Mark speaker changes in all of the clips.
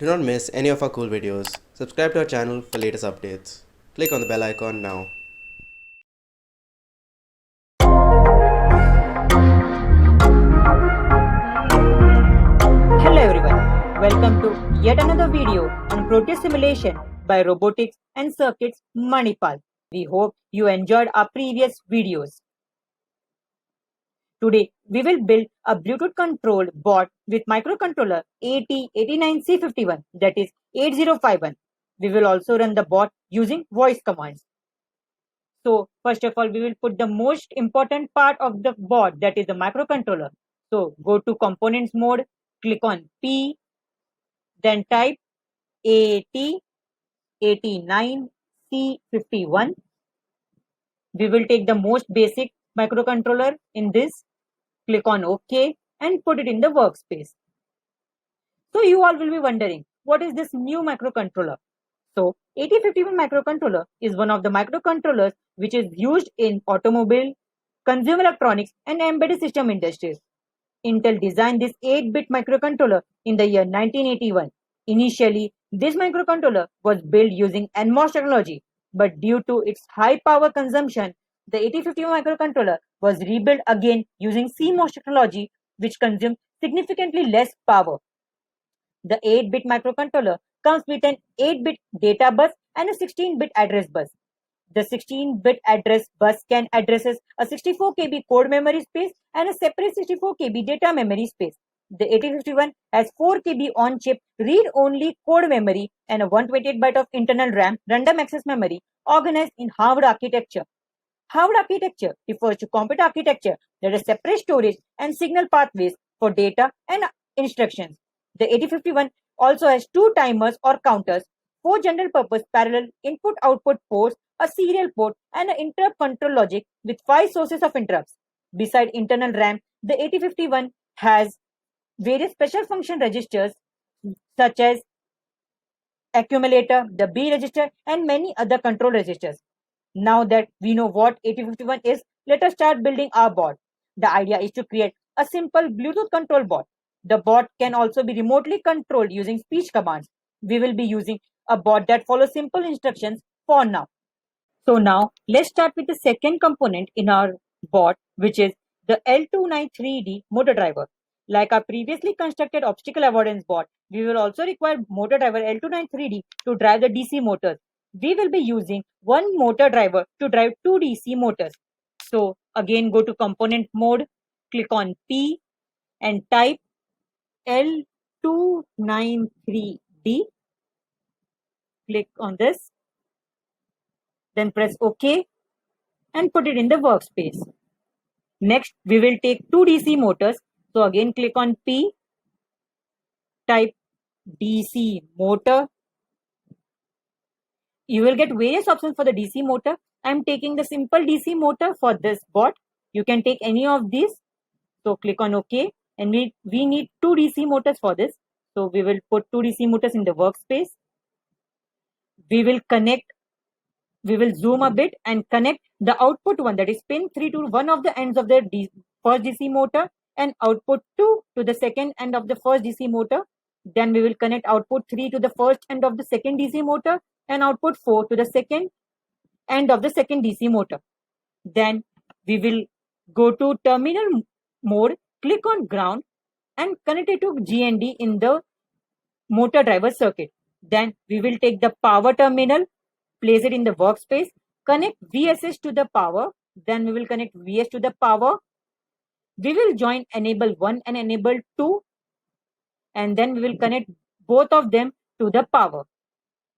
Speaker 1: Do not miss any of our cool videos. Subscribe to our channel for latest updates. Click on the bell icon now.
Speaker 2: Hello everyone, welcome to yet another video on Proteus simulation by Robotics and Circuits Manipal. We hope you enjoyed our previous videos. Today we will build a Bluetooth controlled board with microcontroller AT89C51, that is 8051. We will also run the board using voice commands. So first of all, we will put the most important part of the board, that is the microcontroller. So go to components mode, click on P, then type AT89C51. We will take the most basic microcontroller in this, click on OK and put it in the workspace. So you all will be wondering, what is this new microcontroller? So AT51 microcontroller is one of the microcontrollers which is used in automobile, consumer electronics and embedded system industries. Intel designed this 8-bit microcontroller in the year 1981. Initially, this microcontroller was built using N-MOS technology, but due to its high power consumption, the AT51 microcontroller was rebuilt again using C-MOS technology, which consumed significantly less power. The 8-bit microcontroller comes with an 8-bit data bus and a 16-bit address bus. The 16-bit address bus can addresses a 64 KB code memory space and a separate 64 KB data memory space. The AT51 has 4 KB on-chip read-only code memory and a 128 byte of internal RAM random access memory organized in Harvard architecture. Harvard architecture refers to computer architecture that has separate storage and signal pathways for data and instructions. The AT51 also has 2 timers or counters, 4 general-purpose parallel input-output ports, a serial port, and an interrupt control logic with 5 sources of interrupts. Beside internal RAM, the AT51 has various special function registers such as accumulator, the B register, and many other control registers. Now that we know what AT51 is, let us start building our board. The idea is to create a simple Bluetooth control board. The board can also be remotely controlled using speech commands. We will be using a board that follows simple instructions for now. So now let's start with the second component in our board, which is the L293D motor driver. Like our previously constructed obstacle avoidance board, we will also require motor driver L293D to drive the DC motors. We will be using one motor driver to drive 2 DC motors. So again, go to component mode, click on P and type L293D. Click on this. Then press OK and put it in the workspace. Next, we will take 2 DC motors. So again, click on P, type DC motor. You will get various options for the DC motor. I am taking the simple DC motor for this board. You can take any of these. So click on OK. And we need 2 DC motors for this. So we will put 2 DC motors in the workspace. We will zoom a bit and connect the output one, that is pin 3 to one of the ends of the first DC motor and output 2 to the second end of the first DC motor. Then we will connect output 3 to the first end of the second DC motor and output 4 to the second end of the second DC motor. Then we will go to terminal mode, click on ground and connect it to GND in the motor driver circuit. Then we will take the power terminal, place it in the workspace, connect VSS to the power, then we will connect VS to the power. We will join enable 1 and enable 2 and then we will connect both of them to the power.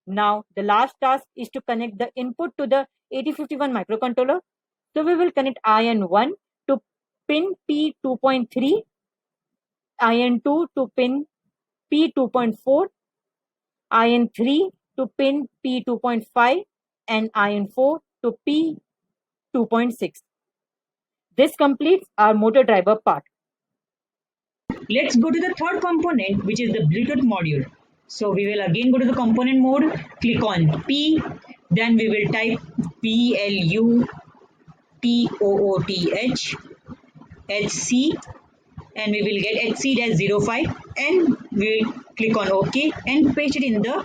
Speaker 2: Now the last task is to connect the input to the AT51 microcontroller. So we will connect IN1 to pin P2.3, IN2 to pin P2.4, IN3 to pin P2.5 and IN4 to P2.6. This completes our motor driver part. Let's go to the third component, which is the Bluetooth module. So we will again go to the component mode, click on P, then we will type BLUTOOTH HC and we will get HC-05. and we'll click on OK and paste it in the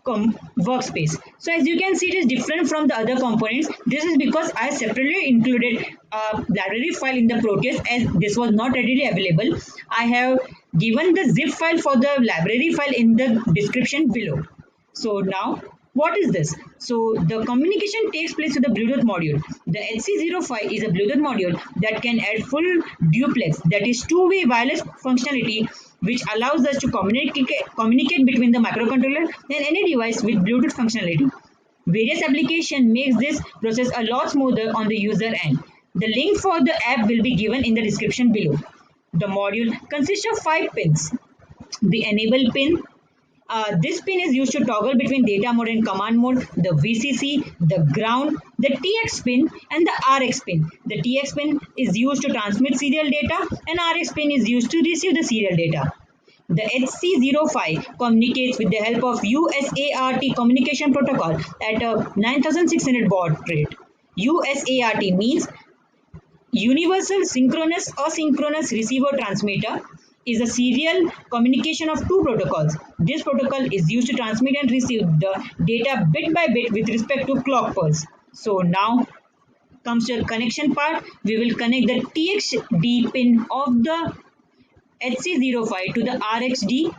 Speaker 2: workspace. So as you can see, it is different from the other components. This is because I separately included a library file in the Proteus as this was not readily available. I have given the zip file for the library file in the description below. So now what is this? So the communication takes place with the Bluetooth module. The HC05 is a Bluetooth module that can add full duplex, that is two-way wireless functionality, which allows us to communicate between the microcontroller and any device with Bluetooth functionality. Various applications makes this process a lot smoother on the user end. The link for the app will be given in the description below. The module consists of 5 pins. The enable pin, this pin is used to toggle between data mode and command mode, the VCC, the ground, the TX pin and the RX pin. The TX pin is used to transmit serial data and RX pin is used to receive the serial data. The HC05 communicates with the help of USART communication protocol at a 9600 baud rate. USART means Universal Synchronous Asynchronous Receiver Transmitter is a serial communication of two protocols. This protocol is used to transmit and receive the data bit by bit with respect to clock pulse. So now comes to the connection part. We will connect the TXD pin of the HC05 to the RXD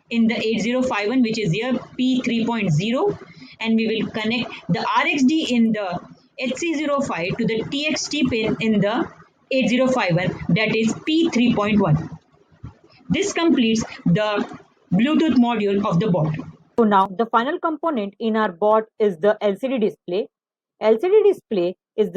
Speaker 2: in the 8051, which is here P3.0, and we will connect the RXD in the HC05 to the TXT pin in the 8051, that is P3.1. This completes the Bluetooth module of the board. So now the final component in our board is the LCD display. LCD display is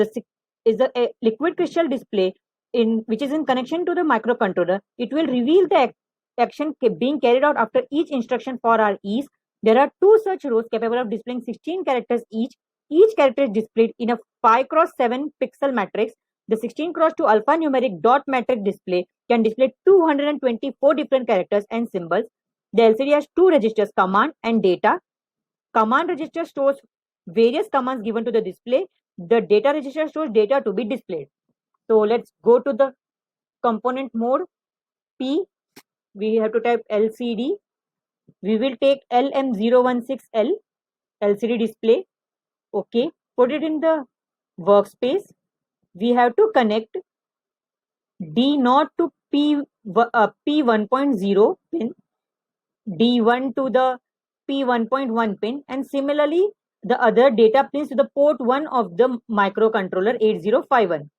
Speaker 2: a liquid crystal display which is in connection to the microcontroller. It will reveal the action being carried out after each instruction for our ease. There are two such rows capable of displaying 16 characters each. Each character is displayed in a 5x7 pixel matrix. The 16 x 2 alphanumeric dot matrix display can display 224 different characters and symbols. The LCD has two registers, command and data. Command register stores various commands given to the display. The data register stores data to be displayed. So let's go to the component mode P. We have to type LCD. We will take LM016L LCD display. Okay, put it in the workspace. We have to connect D0 to P1.0 pin, D1 to the P1.1 pin, and similarly the other data pins to the port 1 of the microcontroller 8051.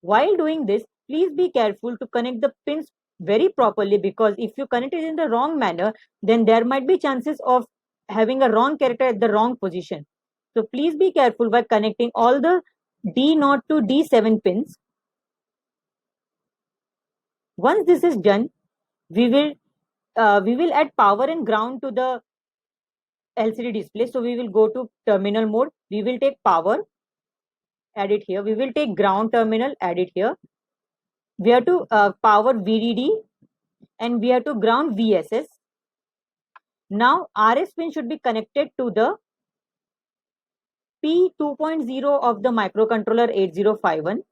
Speaker 2: While doing this, please be careful to connect the pins very properly, because if you connect it in the wrong manner, then there might be chances of having a wrong character at the wrong position. So please be careful by connecting all the D0 to D7 pins. Once this is done, we will add power and ground to the LCD display. So we will go to terminal mode. We will take power, add it here. We will take ground terminal, add it here. We have to power VDD and we have to ground VSS. Now RS pin should be connected to the P2.0 of the microcontroller 8051.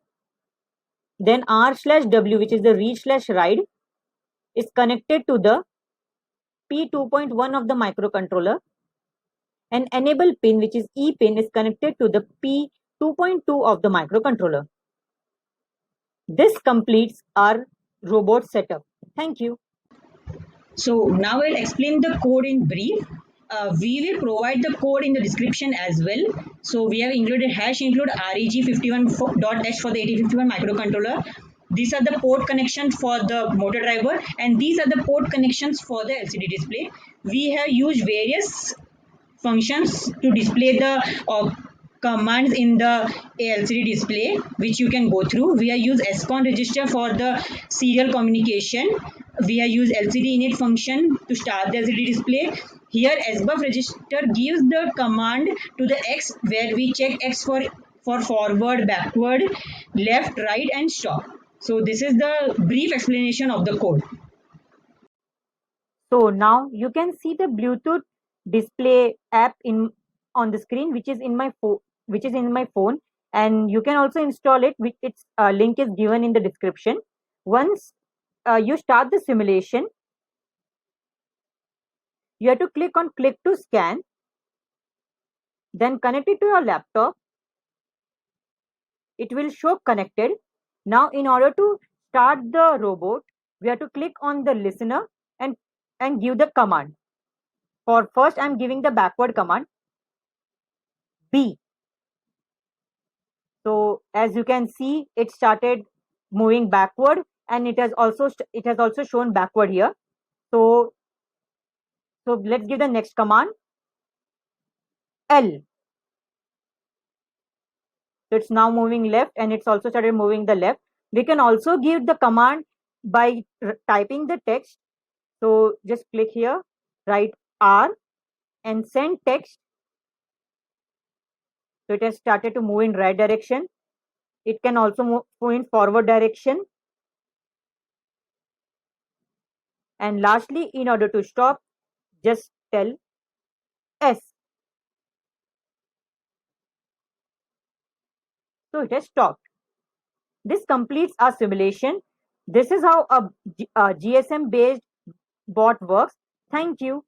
Speaker 2: Then R/W, which is the read/write, is connected to the P2.1 of the microcontroller. And enable pin, which is E pin, is connected to the P2.2 of the microcontroller. This completes our robot setup. Thank you. So now I'll explain the code in brief. We will provide the code in the description as well. So we have included #include reg51.h for the 8051 microcontroller. These are the port connections for the motor driver, and these are the port connections for the LCD display. We have used various functions to display the commands in the LCD display, which you can go through. We have used SCON register for the serial communication. We have used LCD init function to start the LCD display. Here SBUF register gives the command to the X, where we check X for forward, backward, left, right and stop. So this is the brief explanation of the code. So now you can see the Bluetooth display app on the screen, which is in my phone, and you can also install it. Its link is given in the description. Once you start the simulation, you have to click on click to scan, then connect it to your laptop. It will show connected. Now in order to start the robot, we have to click on the listener and give the command. For first, I'm giving the backward command B. So as you can see, it started moving backward, and it has also shown backward here. So let's give the next command L. So it's now moving left, and it's also started moving the left. We can also give the command by typing the text. So just click here, write R and send text. So it has started to move in right direction. It can also move in forward direction. And lastly, in order to stop, just tell S. So it has stopped. This completes our simulation. This is how a GSM based bot works. Thank you.